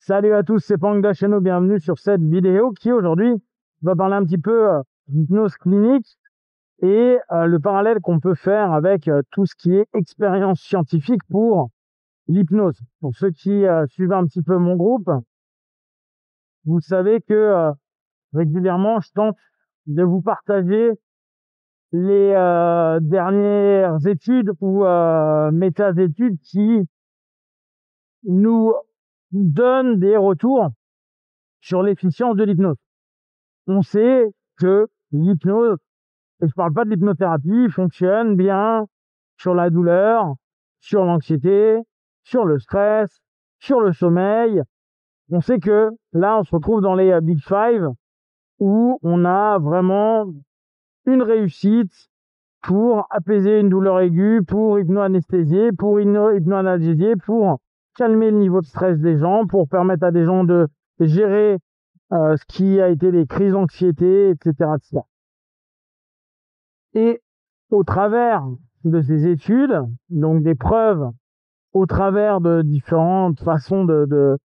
Salut à tous, c'est Pang chez nous, bienvenue sur cette vidéo qui aujourd'hui va parler un petit peu d'hypnose clinique et le parallèle qu'on peut faire avec tout ce qui est expérience scientifique pour l'hypnose. Pour ceux qui suivent un petit peu mon groupe, vous savez que régulièrement je tente de vous partager les dernières études ou méta-études qui nous donnent des retours sur l'efficience de l'hypnose. On sait que l'hypnose, et je parle pas de l'hypnothérapie, fonctionne bien sur la douleur, sur l'anxiété, sur le stress, sur le sommeil. On sait que là, on se retrouve dans les Big Five où on a vraiment une réussite pour apaiser une douleur aiguë, pour hypnoanesthésier, pour hypnoanalgésier, pour calmer le niveau de stress des gens, pour permettre à des gens de gérer ce qui a été des crises d'anxiété, etc., etc. Et au travers de ces études, donc des preuves, au travers de différentes façons de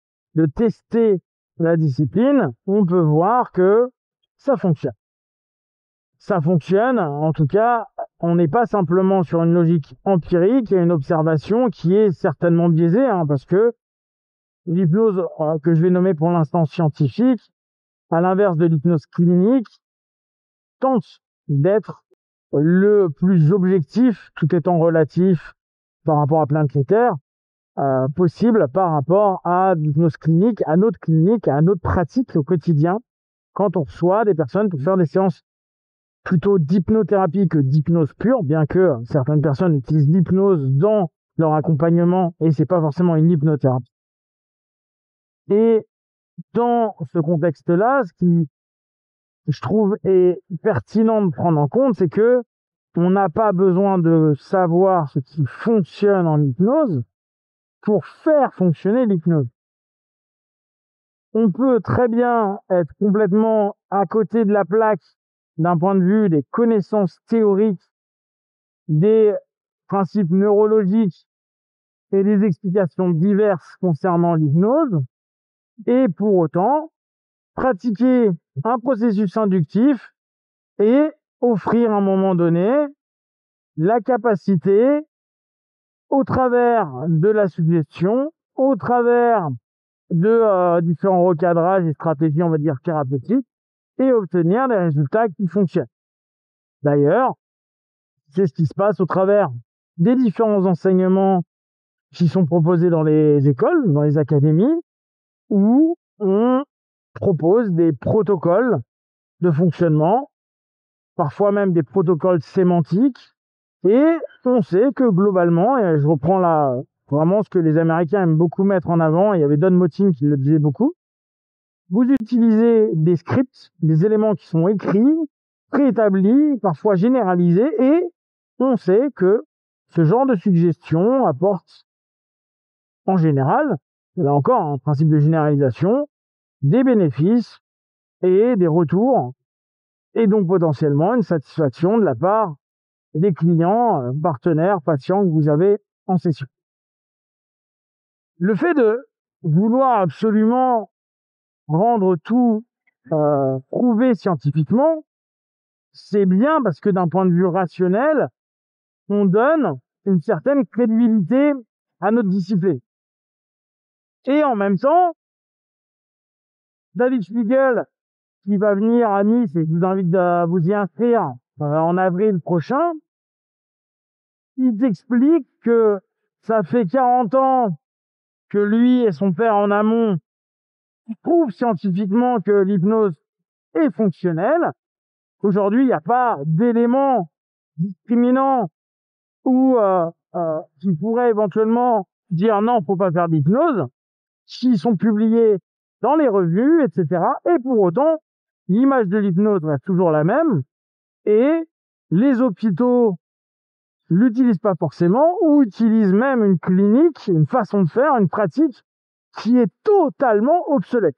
tester la discipline, on peut voir que ça fonctionne. Ça fonctionne, en tout cas, on n'est pas simplement sur une logique empirique et une observation qui est certainement biaisée, parce que l'hypnose que je vais nommer pour l'instant scientifique, à l'inverse de l'hypnose clinique, tente d'être le plus objectif, tout étant relatif par rapport à plein de critères, possible par rapport à l'hypnose clinique, à notre pratique au quotidien, quand on reçoit des personnes pour faire des séances plutôt d'hypnothérapie que d'hypnose pure, bien que certaines personnes utilisent l'hypnose dans leur accompagnement et c'est pas forcément une hypnothérapie. Et dans ce contexte-là, ce qui, je trouve, est pertinent de prendre en compte, c'est que on n'a pas besoin de savoir ce qui fonctionne en hypnose pour faire fonctionner l'hypnose. On peut très bien être complètement à côté de la plaque d'un point de vue des connaissances théoriques, des principes neurologiques et des explications diverses concernant l'hypnose, et pour autant pratiquer un processus inductif et offrir à un moment donné la capacité, au travers de la suggestion, au travers de différents recadrages et stratégies, on va dire, thérapeutiques, et obtenir des résultats qui fonctionnent. D'ailleurs, c'est ce qui se passe au travers des différents enseignements qui sont proposés dans les écoles, dans les académies, où on propose des protocoles de fonctionnement, parfois même des protocoles sémantiques, et on sait que globalement, et je reprends là vraiment ce que les Américains aiment beaucoup mettre en avant, il y avait Don Motin qui le disait beaucoup, vous utilisez des scripts, des éléments qui sont écrits, préétablis, parfois généralisés, et on sait que ce genre de suggestion apporte en général, là encore un principe de généralisation, des bénéfices et des retours, et donc potentiellement une satisfaction de la part des clients, partenaires, patients que vous avez en session. Le fait de vouloir absolument rendre tout prouvé scientifiquement, c'est bien parce que d'un point de vue rationnel, on donne une certaine crédibilité à notre discipline. Et en même temps, David Spiegel, qui va venir à Nice, et je vous invite à vous y inscrire en avril prochain, il t'explique que ça fait 40 ans que lui et son père en amont prouvent scientifiquement que l'hypnose est fonctionnelle. Aujourd'hui, il n'y a pas d'éléments discriminants ou qui pourraient éventuellement dire non, faut pas faire d'hypnose, qui sont publiés dans les revues, etc. Et pour autant, l'image de l'hypnose reste toujours la même et les hôpitaux l'utilisent pas forcément ou utilisent même une clinique, une façon de faire, une pratique qui est totalement obsolète.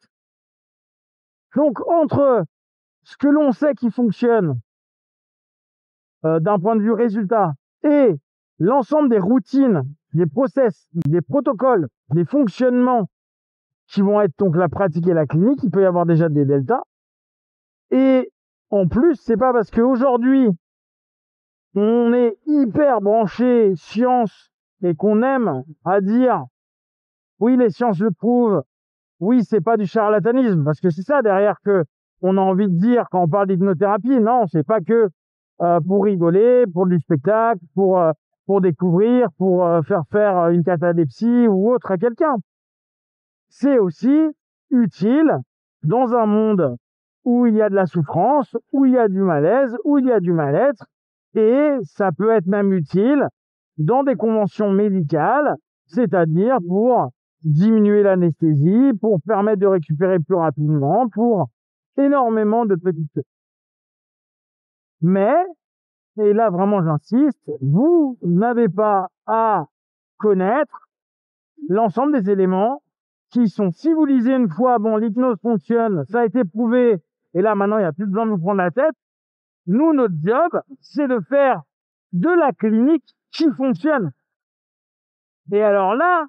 Donc, entre ce que l'on sait qui fonctionne d'un point de vue résultat et l'ensemble des routines, des process, des protocoles, des fonctionnements qui vont être donc la pratique et la clinique. Il peut y avoir déjà des deltas. Et en plus, c'est pas parce qu'aujourd'hui, on est hyper branché science et qu'on aime à dire oui, les sciences le prouvent, oui, c'est pas du charlatanisme, parce que c'est ça derrière que on a envie de dire quand on parle d'hypnothérapie. Non, c'est pas que pour rigoler, pour du spectacle, pour découvrir, pour faire une catalepsie ou autre à quelqu'un. C'est aussi utile dans un monde où il y a de la souffrance, où il y a du malaise, où il y a du mal-être, et ça peut être même utile dans des conventions médicales, c'est-à-dire pour diminuer l'anesthésie, pour permettre de récupérer plus rapidement, pour énormément de petites choses. Mais, et là vraiment j'insiste, vous n'avez pas à connaître l'ensemble des éléments qui sont, si vous lisez une fois, bon, l'hypnose fonctionne, ça a été prouvé, et là maintenant il n'y a plus besoin de vous prendre la tête. Nous, notre job, c'est de faire de la clinique qui fonctionne. Et alors là,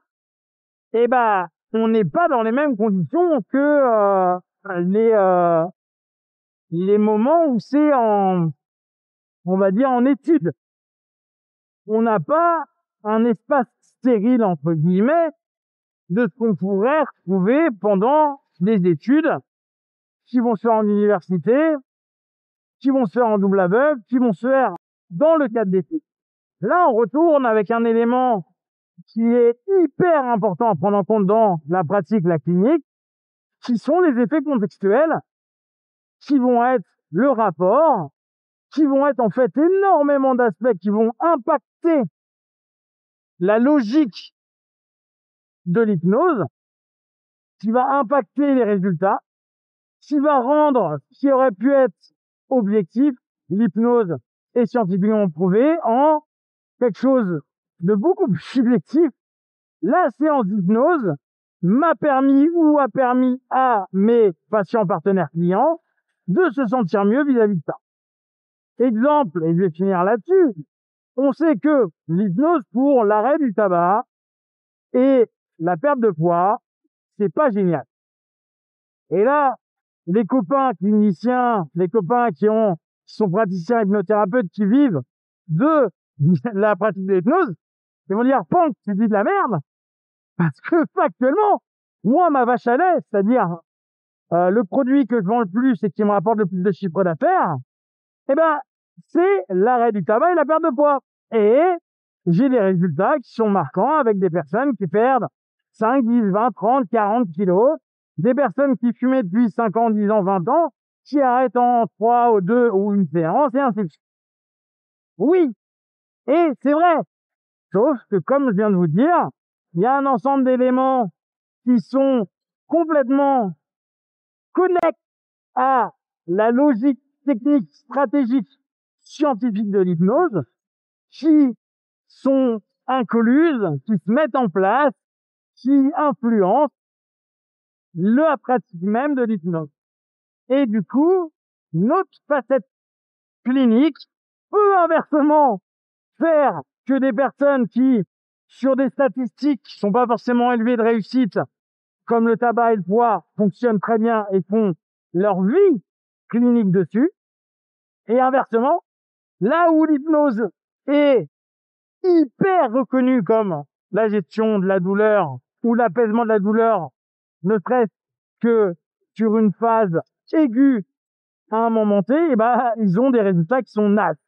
eh ben, on n'est pas dans les mêmes conditions que les moments où c'est on va dire, en étude. On n'a pas un espace stérile, entre guillemets, de ce qu'on pourrait retrouver pendant des études qui vont se faire en université, qui vont se faire en double aveugle, qui vont se faire dans le cadre d'études. Là, on retourne avec un élément qui est hyper important à prendre en compte dans la pratique, la clinique, qui sont les effets contextuels, qui vont être le rapport, qui vont être en fait énormément d'aspects qui vont impacter la logique de l'hypnose, qui va impacter les résultats, qui va rendre ce qui aurait pu être objectif, l'hypnose est scientifiquement prouvé, en quelque chose de beaucoup plus subjectif. La séance d'hypnose m'a permis ou a permis à mes patients partenaires clients de se sentir mieux vis-à-vis de ça. Exemple, et je vais finir là-dessus, on sait que l'hypnose pour l'arrêt du tabac et la perte de poids, c'est pas génial. Et là, les copains cliniciens, les copains qui sont praticiens hypnothérapeutes qui vivent de la pratique de l'hypnose, ils vont dire, Pank, tu dis de la merde, parce que factuellement, moi, ma vache à lait, c'est-à-dire le produit que je vends le plus et qui me rapporte le plus de chiffre d'affaires, eh ben, c'est l'arrêt du tabac et la perte de poids. Et j'ai des résultats qui sont marquants avec des personnes qui perdent 5, 10, 20, 30, 40 kilos, des personnes qui fumaient depuis 5 ans, 10 ans, 20 ans, qui arrêtent en 3 ou 2 ou une séance et ainsi de suite. Oui, et c'est vrai. Sauf que, comme je viens de vous dire, il y a un ensemble d'éléments qui sont complètement connexes à la logique technique, stratégique, scientifique de l'hypnose, qui sont incluses, qui se mettent en place, qui influencent la pratique même de l'hypnose. Et du coup, notre facette clinique peut inversement faire que des personnes qui, sur des statistiques qui sont pas forcément élevées de réussite, comme le tabac et le poids, fonctionnent très bien et font leur vie clinique dessus. Et inversement, là où l'hypnose est hyper reconnue comme la gestion de la douleur ou l'apaisement de la douleur, ne serait-ce que sur une phase aiguë à un moment T, et ben, ils ont des résultats qui sont nazes.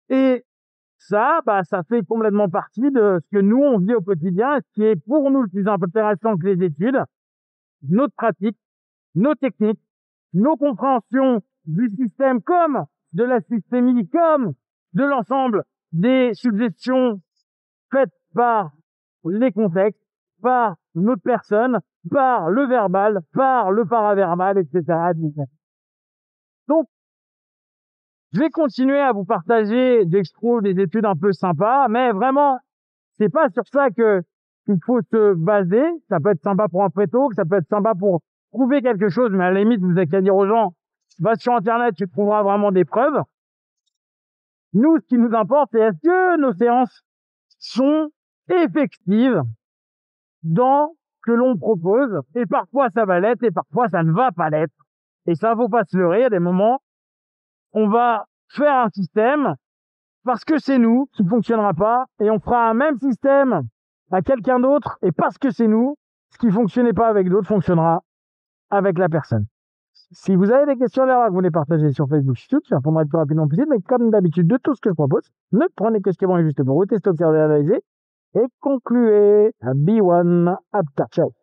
Et ça, ça fait complètement partie de ce que nous, on vit au quotidien, ce qui est pour nous le plus intéressant que les études, notre pratique, nos techniques, nos compréhensions du système comme de la systémie, comme de l'ensemble des suggestions faites par les contextes, par notre personne, par le verbal, par le paraverbal, etc. Donc, je vais continuer à vous partager des études un peu sympas, mais vraiment, c'est pas sur ça que il faut se baser. Ça peut être sympa pour un préto, ça peut être sympa pour prouver quelque chose, mais à la limite, vous avez qu'à dire aux gens, va sur Internet, tu trouveras vraiment des preuves. Nous, ce qui nous importe, c'est est-ce que nos séances sont effectives dans que l'on propose, et parfois ça va l'être, et parfois ça ne va pas l'être. Et ça, faut pas se leurrer, à des moments, on va faire un système parce que c'est nous qui ne fonctionnera pas, et on fera un même système à quelqu'un d'autre, et parce que c'est nous, ce qui fonctionnait pas avec d'autres fonctionnera avec la personne. Si vous avez des questions derrière que vous voulez partager sur Facebook, YouTube, je répondrai le plus rapidement possible, mais comme d'habitude, de tout ce que je propose, ne prenez que ce qui est bon et juste pour vous, testez, observez, analysez, et concluez. Be one, ciao.